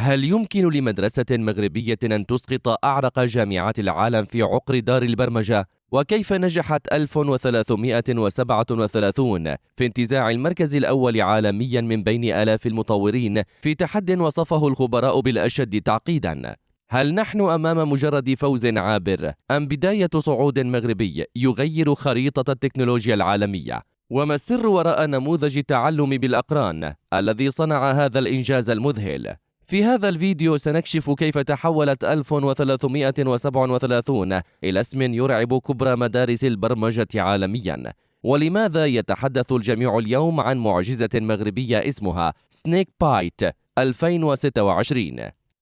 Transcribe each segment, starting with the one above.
هل يمكن لمدرسة مغربية أن تسقط أعرق جامعات العالم في عقر دار البرمجة؟ وكيف نجحت 1337 في انتزاع المركز الأول عالميا من بين آلاف المطورين في تحد وصفه الخبراء بالأشد تعقيدا؟ هل نحن أمام مجرد فوز عابر أم بداية صعود مغربي يغير خريطة التكنولوجيا العالمية؟ وما السر وراء نموذج التعلم بالأقران الذي صنع هذا الإنجاز المذهل؟ في هذا الفيديو سنكشف كيف تحولت 1337 إلى اسم يرعب كبرى مدارس البرمجة عالميا، ولماذا يتحدث الجميع اليوم عن معجزة مغربية اسمها سنيك بايت 2026.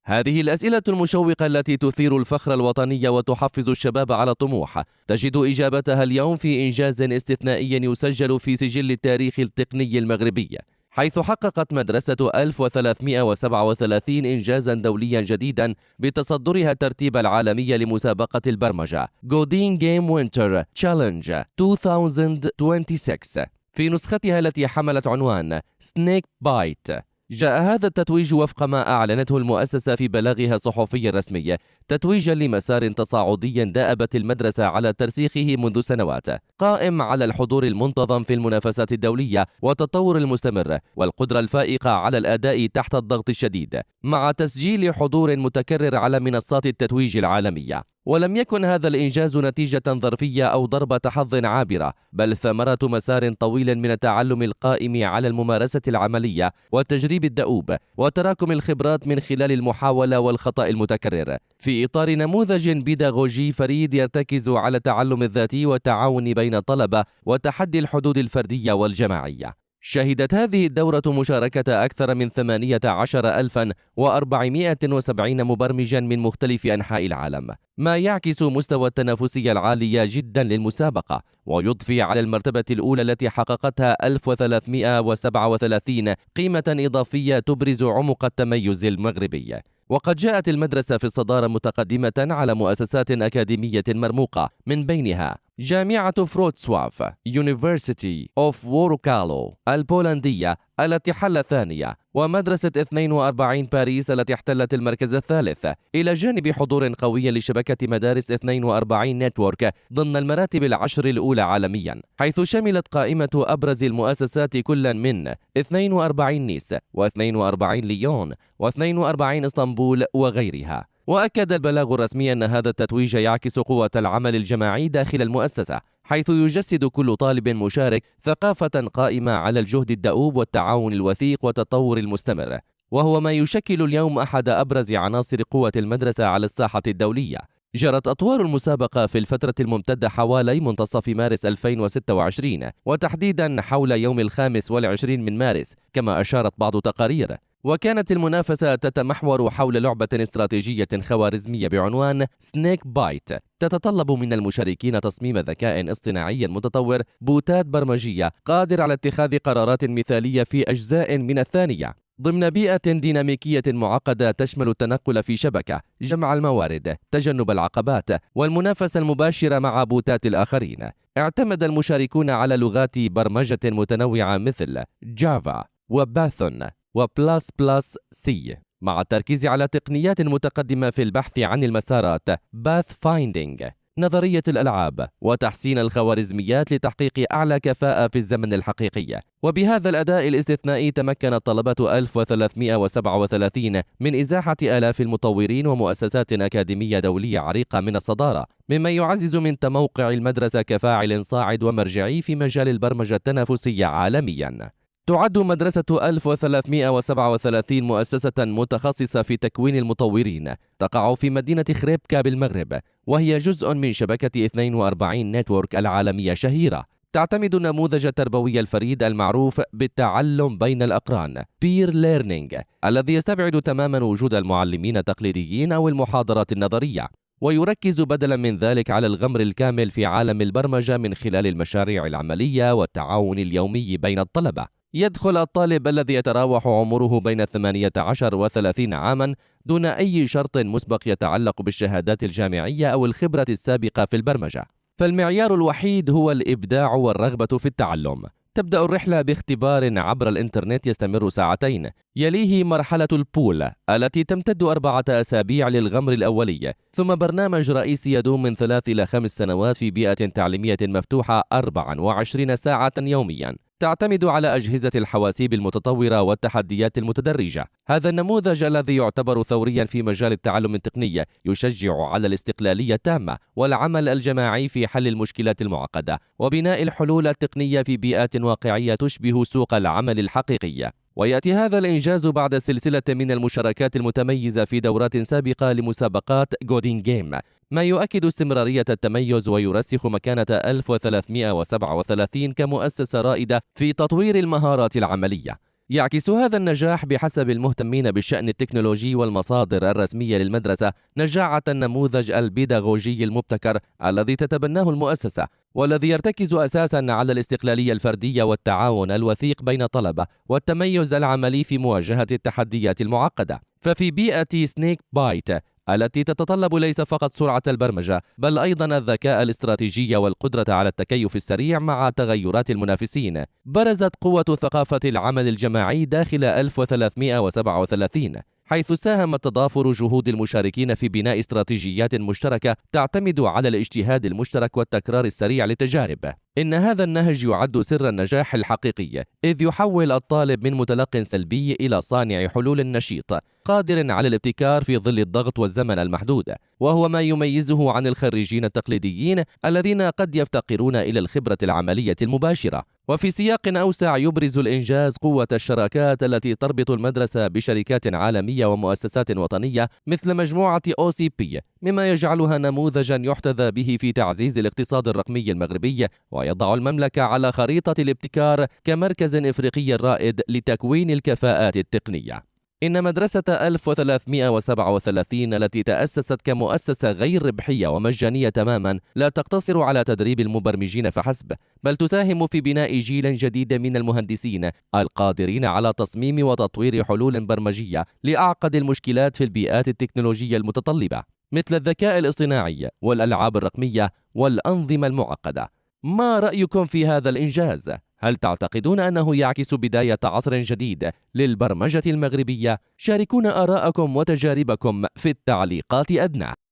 هذه الأسئلة المشوقة التي تثير الفخر الوطني وتحفز الشباب على الطموح تجد إجابتها اليوم في إنجاز استثنائي يسجل في سجل التاريخ التقني المغربي، حيث حققت مدرسة 1337 إنجازا دوليا جديدا بتصدرها الترتيب العالمي لمسابقة البرمجة Godin Game Winter Challenge 2026 في نسختها التي حملت عنوان سنيك بايت. جاء هذا التتويج وفق ما أعلنته المؤسسة في بلاغها الصحفي الرسمي تتويجا لمسار تصاعدي دأبت المدرسة على ترسيخه منذ سنوات، قائم على الحضور المنتظم في المنافسات الدولية والتطور المستمر والقدرة الفائقة على الأداء تحت الضغط الشديد، مع تسجيل حضور متكرر على منصات التتويج العالمية. ولم يكن هذا الإنجاز نتيجة ظرفية أو ضربة حظ عابرة، بل ثمرة مسار طويل من التعلم القائم على الممارسة العملية والتجريب الدؤوب وتراكم الخبرات من خلال المحاولة والخطأ المتكرر، في إطار نموذج بيداغوجي فريد يرتكز على التعلم الذاتي والتعاون بين الطلبة وتحدي الحدود الفردية والجماعية. شهدت هذه الدورة مشاركة أكثر من 18,470 مبرمجا من مختلف أنحاء العالم، ما يعكس مستوى التنافسية العالي جدا للمسابقة، ويضفي على المرتبة الأولى التي حققتها 1337 قيمة إضافية تبرز عمق التميز المغربي. وقد جاءت المدرسة في الصدارة متقدمة على مؤسسات أكاديمية مرموقة، من بينها جامعة فروتسواف University of Wrocław البولندية التي حل ثانية، ومدرسة 42 باريس التي احتلت المركز الثالث، إلى جانب حضور قوي لشبكة مدارس 42 نتورك ضمن المراتب العشر الأولى عالميا، حيث شملت قائمة أبرز المؤسسات كلا من 42 نيس و42 ليون و42 اسطنبول وغيرها. وأكد البلاغ الرسمي أن هذا التتويج يعكس قوة العمل الجماعي داخل المؤسسة، حيث يجسد كل طالب مشارك ثقافة قائمة على الجهد الدؤوب والتعاون الوثيق والتطور المستمر، وهو ما يشكل اليوم أحد أبرز عناصر قوة المدرسة على الساحة الدولية. جرت أطوار المسابقة في الفترة الممتدة حوالي منتصف مارس 2026، وتحديدا حول يوم 25 من مارس كما أشارت بعض تقارير. وكانت المنافسة تتمحور حول لعبة استراتيجية خوارزمية بعنوان سنيك بايت، تتطلب من المشاركين تصميم ذكاء اصطناعي متطور، بوتات برمجية قادر على اتخاذ قرارات مثالية في أجزاء من الثانية، ضمن بيئة ديناميكية معقدة تشمل التنقل في شبكة، جمع الموارد، تجنب العقبات، والمنافسة المباشرة مع بوتات الآخرين. اعتمد المشاركون على لغات برمجة متنوعة مثل جافا وبايثون وبلاس بلاس سي، مع التركيز على تقنيات متقدمة في البحث عن المسارات باث فايندينج، نظرية الألعاب، وتحسين الخوارزميات لتحقيق أعلى كفاءة في الزمن الحقيقي. وبهذا الأداء الاستثنائي تمكن طلبة 1337 من إزاحة آلاف المطورين ومؤسسات أكاديمية دولية عريقة من الصدارة، مما يعزز من تموقع المدرسة كفاعل صاعد ومرجعي في مجال البرمجة التنافسية عالميا. تعد مدرسة 1337 مؤسسة متخصصة في تكوين المطورين، تقع في مدينة خريبكا بالمغرب، وهي جزء من شبكة 42 نتورك العالمية شهيرة. تعتمد النموذج التربوي الفريد المعروف بالتعلم بين الأقران peer learning، الذي يستبعد تماما وجود المعلمين التقليديين أو المحاضرات النظرية، ويركز بدلا من ذلك على الغمر الكامل في عالم البرمجة من خلال المشاريع العملية والتعاون اليومي بين الطلبة. يدخل الطالب الذي يتراوح عمره بين 18 و30 عاما دون أي شرط مسبق يتعلق بالشهادات الجامعية أو الخبرة السابقة في البرمجة، فالمعيار الوحيد هو الإبداع والرغبة في التعلم. تبدأ الرحلة باختبار عبر الإنترنت يستمر ساعتين، يليه مرحلة البول التي تمتد 4 أسابيع للغمر الأولي، ثم برنامج رئيسي يدوم من 3 إلى 5 سنوات في بيئة تعليمية مفتوحة 24 ساعة يوميا، تعتمد على أجهزة الحواسيب المتطورة والتحديات المتدرجة. هذا النموذج الذي يعتبر ثوريا في مجال التعلم التقني يشجع على الاستقلالية التامة والعمل الجماعي في حل المشكلات المعقدة وبناء الحلول التقنية في بيئات واقعية تشبه سوق العمل الحقيقي. ويأتي هذا الإنجاز بعد سلسلة من المشاركات المتميزة في دورات سابقة لمسابقات جودين جيم، ما يؤكد استمرارية التميز ويرسخ مكانة 1337 كمؤسسة رائدة في تطوير المهارات العملية. يعكس هذا النجاح بحسب المهتمين بالشأن التكنولوجي والمصادر الرسمية للمدرسة نجاعة النموذج البيداغوجي المبتكر الذي تتبناه المؤسسة، والذي يرتكز أساساً على الاستقلالية الفردية والتعاون الوثيق بين الطلبة والتميز العملي في مواجهة التحديات المعقدة. ففي بيئة سنيك بايت التي تتطلب ليس فقط سرعة البرمجة بل أيضا الذكاء الاستراتيجي والقدرة على التكيف السريع مع تغيرات المنافسين، برزت قوة ثقافة العمل الجماعي داخل 1337، حيث ساهم تضافر جهود المشاركين في بناء استراتيجيات مشتركة تعتمد على الاجتهاد المشترك والتكرار السريع للتجارب. إن هذا النهج يعد سر النجاح الحقيقي، إذ يحول الطالب من متلق سلبي إلى صانع حلول نشيط قادر على الابتكار في ظل الضغط والزمن المحدود، وهو ما يميزه عن الخريجين التقليديين الذين قد يفتقرون إلى الخبرة العملية المباشرة. وفي سياق أوسع يبرز الإنجاز قوة الشراكات التي تربط المدرسة بشركات عالمية ومؤسسات وطنية مثل مجموعة OCP، مما يجعلها نموذجا يحتذى به في تعزيز الاقتصاد الرقمي المغربي، ويضع المملكة على خريطة الابتكار كمركز إفريقي رائد لتكوين الكفاءات التقنية. إن مدرسة 1337 التي تأسست كمؤسسة غير ربحية ومجانية تماما لا تقتصر على تدريب المبرمجين فحسب، بل تساهم في بناء جيل جديد من المهندسين القادرين على تصميم وتطوير حلول برمجية لأعقد المشكلات في البيئات التكنولوجية المتطلبة مثل الذكاء الاصطناعي والألعاب الرقمية والأنظمة المعقدة. ما رأيكم في هذا الإنجاز؟ هل تعتقدون أنه يعكس بداية عصر جديد للبرمجة المغربية؟ شاركونا آراءكم وتجاربكم في التعليقات أدنى.